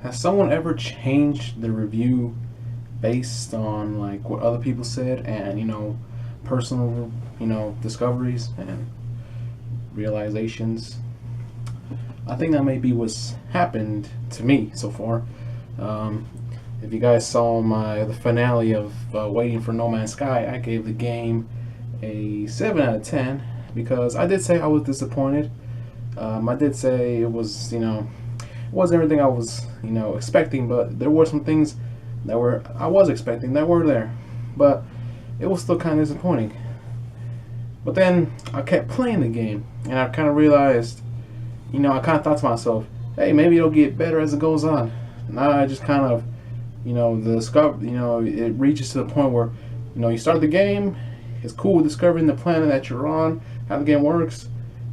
Has someone ever changed the review based on like what other people said and personal discoveries and realizations? I think that may be what's happened to me so far. Um, if you guys saw the finale of Waiting for No Man's Sky, I gave the game a 7 out of 10 because I did say I was disappointed. I did say it was it wasn't everything I was expecting, but there were some things that were I was expecting that were there, but it was still kind of disappointing. But then I kept playing the game, and I kind of realized, I kind of thought to myself, hey, maybe it'll get better as it goes on. Now I just kind of, it reaches to the point where, you start the game, it's cool discovering the planet that you're on, how the game works,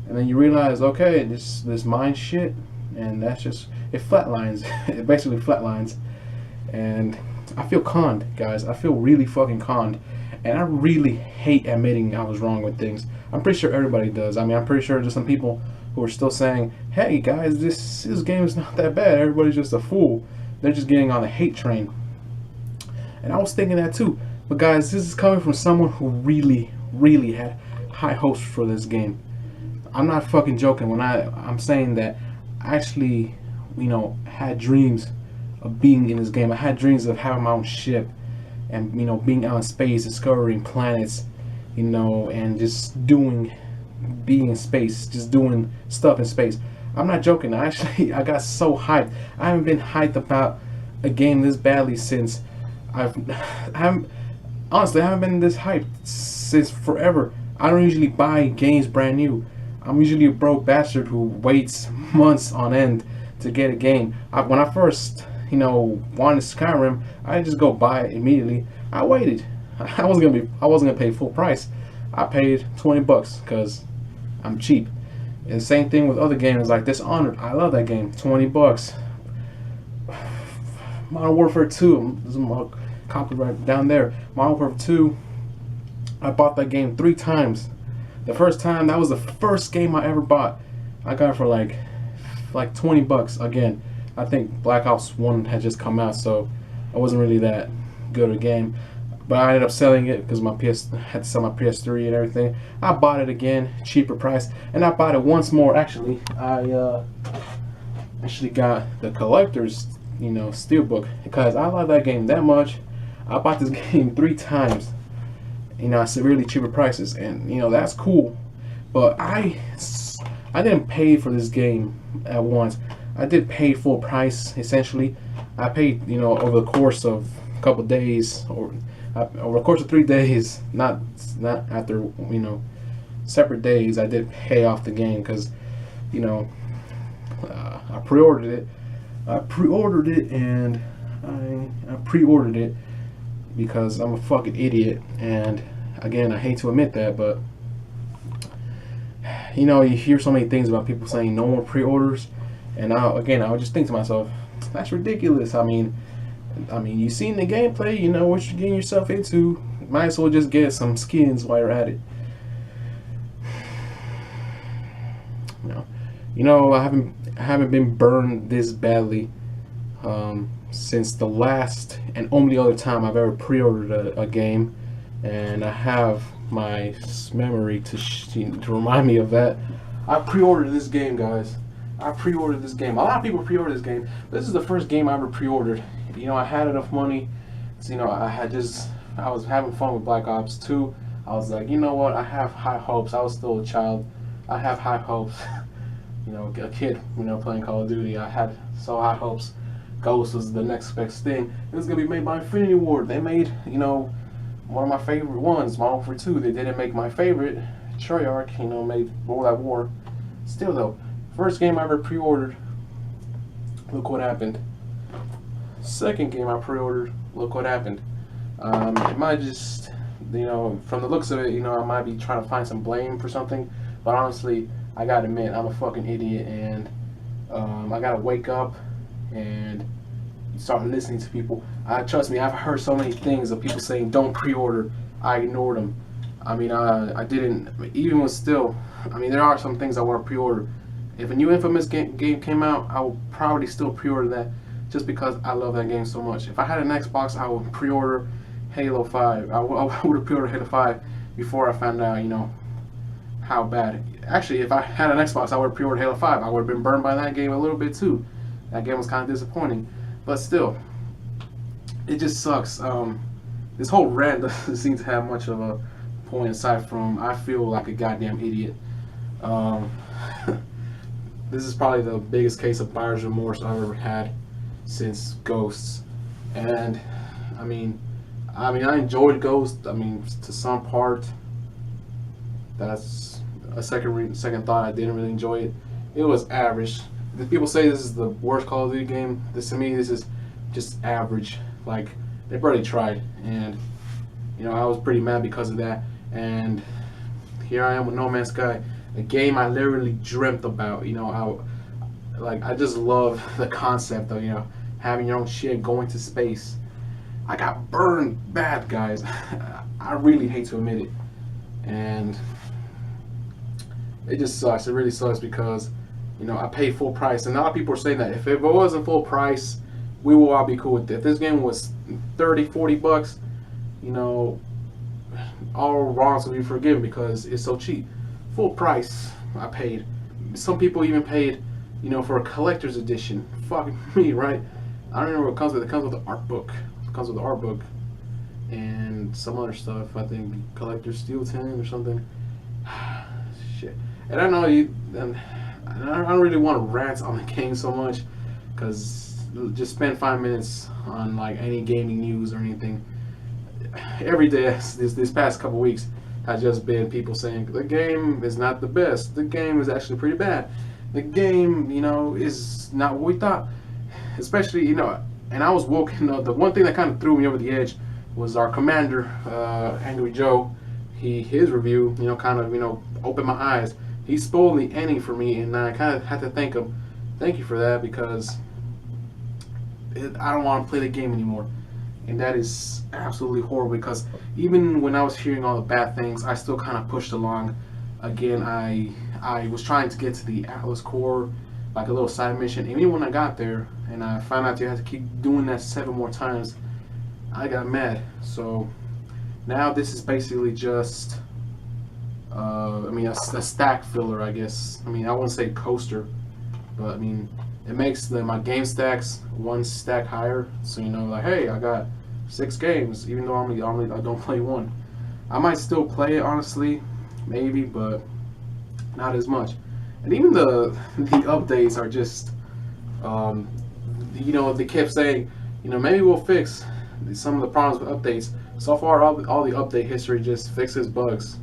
and then you realize, okay, this mind shit, and that's just it flatlines. It basically flatlines, and I feel conned, guys. I feel really fucking conned, and I really hate admitting I was wrong with things. I'm pretty sure everybody does. I mean, I'm pretty sure there's some people who are still saying, "Hey, guys, this game is not that bad. Everybody's just a fool. They're just getting on the hate train." And I was thinking that too. But guys, this is coming from someone who really, really had high hopes for this game. I'm not fucking joking when I'm saying that I actually, had dreams of being in this game. I had dreams of having my own ship and, being out in space, discovering planets, and just being in space, just doing stuff in space. I'm not joking. I got so hyped. I haven't been hyped about a game this badly since I haven't, honestly, I haven't been this hyped since forever. I don't usually buy games brand new. I'm usually a broke bastard who waits months on end to get a game. When I first, wanted Skyrim, I didn't just go buy it immediately. I waited. I wasn't gonna pay full price. I paid $20 because I'm cheap. And same thing with other games like Dishonored. I love that game. $20. Modern Warfare 2. There's a copy right down there. Modern Warfare 2. I bought that game 3 times. The first time, that was the first game I ever bought. I got it for like $20 again. I think Black Ops 1 had just come out, so I wasn't really that good at a game. But I ended up selling it because my PS had to sell my PS3 and everything. I bought it again, cheaper price, and I bought it once more. Actually, I actually got the collector's, steelbook because I love that game that much. I bought this game 3 times. At severely cheaper prices, and that's cool. But I didn't pay for this game at once. I did pay full price essentially. I paid over the course of a couple of days, or over the course of 3 days, not after separate days. I did pay off the game because I pre-ordered it. And I pre-ordered it because I'm a fucking idiot, and again, I hate to admit that, but you hear so many things about people saying no more pre-orders, and I would just think to myself, that's ridiculous. I mean, you seen the gameplay, you know what you're getting yourself into. Might as well just get some skins while you're at it. I haven't been burned this badly since the last and only other time I've ever pre-ordered a game, and I have my memory to remind me of that. I pre-ordered this game, guys. I pre-ordered this game. A lot of people pre-order this game. This is the first game I ever pre-ordered. I had enough money. So, I was having fun with Black Ops 2. I was like, you know what? I have high hopes. I was still a child. I have high hopes. A kid, playing Call of Duty. I had so high hopes. Ghost was the next best thing. It was gonna be made by Infinity Ward. They made, one of my favorite ones, Modern Warfare 2. They didn't make my favorite, Treyarch, made World at War. Still though, first game I ever pre-ordered, look what happened. Second game I pre-ordered, look what happened. It might just, from the looks of it, I might be trying to find some blame for something, but honestly, I gotta admit, I'm a fucking idiot, and I gotta wake up and start listening to people. Trust me, I've heard so many things of people saying don't pre-order. I ignored them. I didn't, even with still, there are some things I want to pre-order, If a new Infamous game came out, I would probably still pre-order that, just because I love that game so much. If I had an Xbox, I would pre-order Halo 5. I would have pre-ordered Halo 5 before I found out, how bad. Actually, if I had an Xbox, I would have pre-ordered Halo 5. I would have been burned by that game a little bit too. That game was kind of disappointing, but still, it just sucks. This whole rant doesn't seem to have much of a point aside from I feel like a goddamn idiot. Um, this is probably the biggest case of buyer's remorse I've ever had since Ghosts, and I mean, I enjoyed Ghost. I mean, to some part. That's a second thought. I didn't really enjoy it. It was average. The people say this is the worst Call of Duty game. To me, this is just average. Like, they barely tried, and I was pretty mad because of that. And here I am with No Man's Sky, a game I literally dreamt about. I just love the concept of having your own ship, going to space. I got burned bad, guys. I really hate to admit it, and it just sucks. It really sucks because I paid full price, and a lot of people are saying that if it wasn't full price, we will all be cool with it. If this game was 30-40 bucks, all wrongs will be forgiven because it's so cheap. Full price, I paid. Some people even paid, for a collector's edition. Fuck me, right? I don't remember what it comes with. It comes with the art book. It comes with the art book and some other stuff. I think collector's steel tin or something. Shit. And I know I don't really want to rant on the game so much, because just spend 5 minutes on like any gaming news or anything. Every day this past couple weeks has just been people saying the game is not the best. The game is actually pretty bad. The game, is not what we thought. Especially, and I was woken up. The one thing that kind of threw me over the edge was our commander, Angry Joe. His review, kind of, opened my eyes. He spoiled the ending for me, and I kind of had to thank him. Thank you for that, because I don't want to play the game anymore. And that is absolutely horrible, because even when I was hearing all the bad things, I still kind of pushed along. Again, I was trying to get to the Atlas Core, like a little side mission. And even when I got there, and I found out you had to keep doing that 7 more times, I got mad. So now this is basically just, a stack filler, I guess. I wouldn't say coaster, but it makes my game stacks 1 stack higher. So like, hey, I got 6 games, even though I don't play 1. I might still play it, honestly, maybe, but not as much. And even the updates are just, they kept saying, maybe we'll fix some of the problems with updates. So far, all the update history just fixes bugs.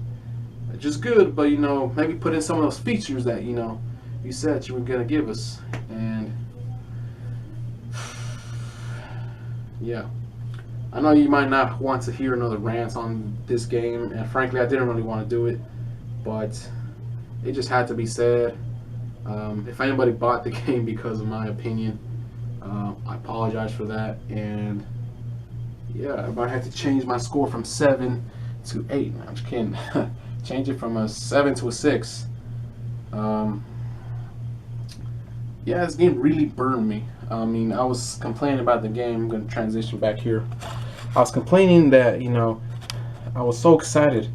Just good, but maybe put in some of those features that you said you were gonna give us. And yeah, I know you might not want to hear another rant on this game, and frankly, I didn't really want to do it, but it just had to be said. If anybody bought the game because of my opinion, I apologize for that. And yeah, I might have to change my score from 7 to 8. I'm just kidding. Change it from a 7 to a 6. Yeah, this game really burned me. I was complaining about the game. I'm going to transition back here. I was complaining that, I was so excited.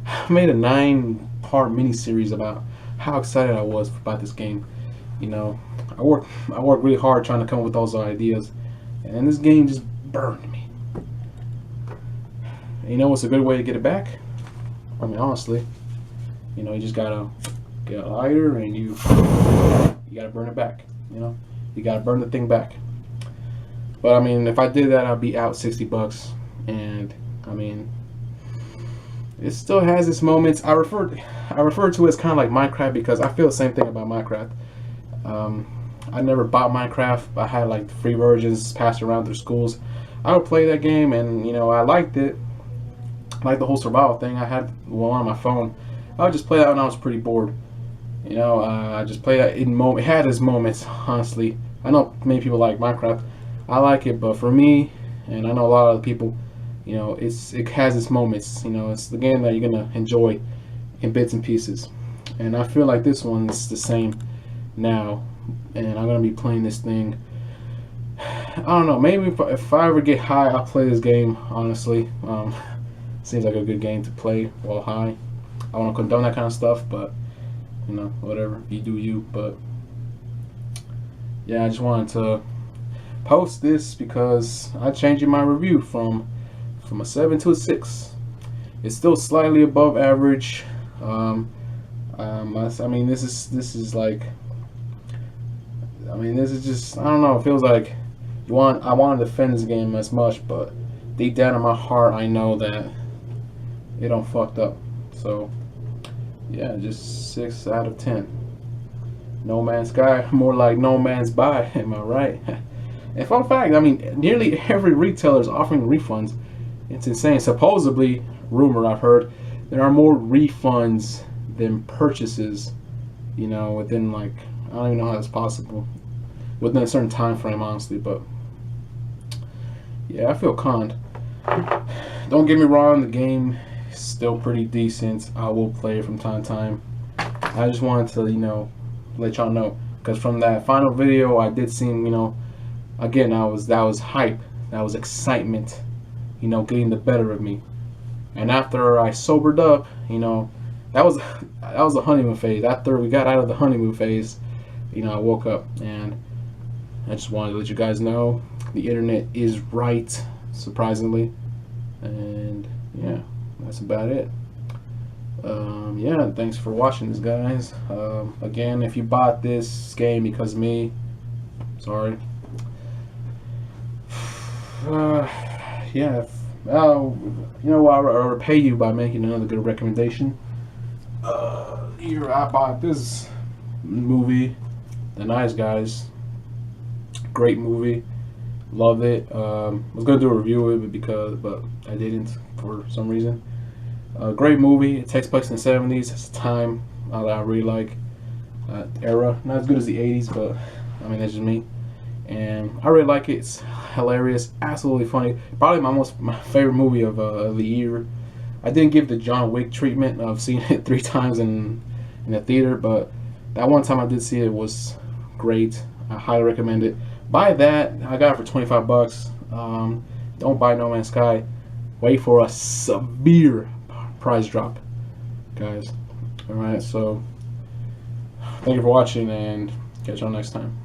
I made a 9-part mini-series about how excited I was about this game. I worked really hard trying to come up with those ideas, and this game just burned me. And what's a good way to get it back? Honestly, you just gotta get a lighter and you gotta burn it back. You gotta burn the thing back. But if I did that, I'd be out 60 bucks. And it still has its moments. I refer to it as kind of like Minecraft, because I feel the same thing about Minecraft. I never bought Minecraft. I had like the free versions passed around through schools. I would play that game, and I liked it. Like the whole survival thing. I had one on my phone. I would just play that when I was pretty bored. I just play that it had its moments, honestly. I know many people like Minecraft. I like it, but for me, and I know a lot of other people, it has its moments. It's the game that you're gonna enjoy in bits and pieces. And I feel like this one's the same. now, and I'm gonna be playing this thing. I don't know. Maybe if I ever get high, I'll play this game. Honestly, seems like a good game to play while high. I want to condone that kind of stuff, but you know, whatever. You do you. But yeah, I just wanted to post this because I'm changing my review from a 7 to a 6. It's still slightly above average. I mean, this is like, I mean, this is just, I don't know. It feels like I want to defend this game as much, but deep down in my heart, I know that it don't fucked up. So yeah, just 6 out of 10. No Man's Sky, more like No Man's Buy. Am I right? And fun fact, I mean, nearly every retailer is offering refunds. It's insane. Supposedly, rumor I've heard, there are more refunds than purchases. You know, within like, I don't even know how that's possible. Within a certain time frame, honestly, but yeah, I feel conned. Don't get me wrong, the game is still pretty decent. I will play it from time to time. I just wanted to, you know, let y'all know, because from that final video, I did seem, you know, again, that was hype, that was excitement, you know, getting the better of me. And after I sobered up, you know, that was the honeymoon phase. After we got out of the honeymoon phase, you know, I woke up, and I just wanted to let you guys know the internet is right, surprisingly. And yeah, that's about it. Yeah, thanks for watching this, guys. Again, if you bought this game because of me, sorry. Yeah, you know what, I'll repay you by making another good recommendation. Here, I bought this movie, The Nice Guys. Great movie, love it. I was gonna do a review of it, but I didn't for some reason. Great movie. It takes place in the 70s. It's a time that I really like. Era, not as good as the 80s, but I mean, that's just me. And I really like it. It's hilarious, absolutely funny. Probably my favorite movie of the year. I didn't give the John Wick treatment of seeing it 3 times in the theater, but that one time I did see it was great. I highly recommend it. Buy that. I got it for 25 bucks. Don't buy No Man's Sky. Wait for a severe price drop, guys. Alright, so thank you for watching, and catch y'all next time.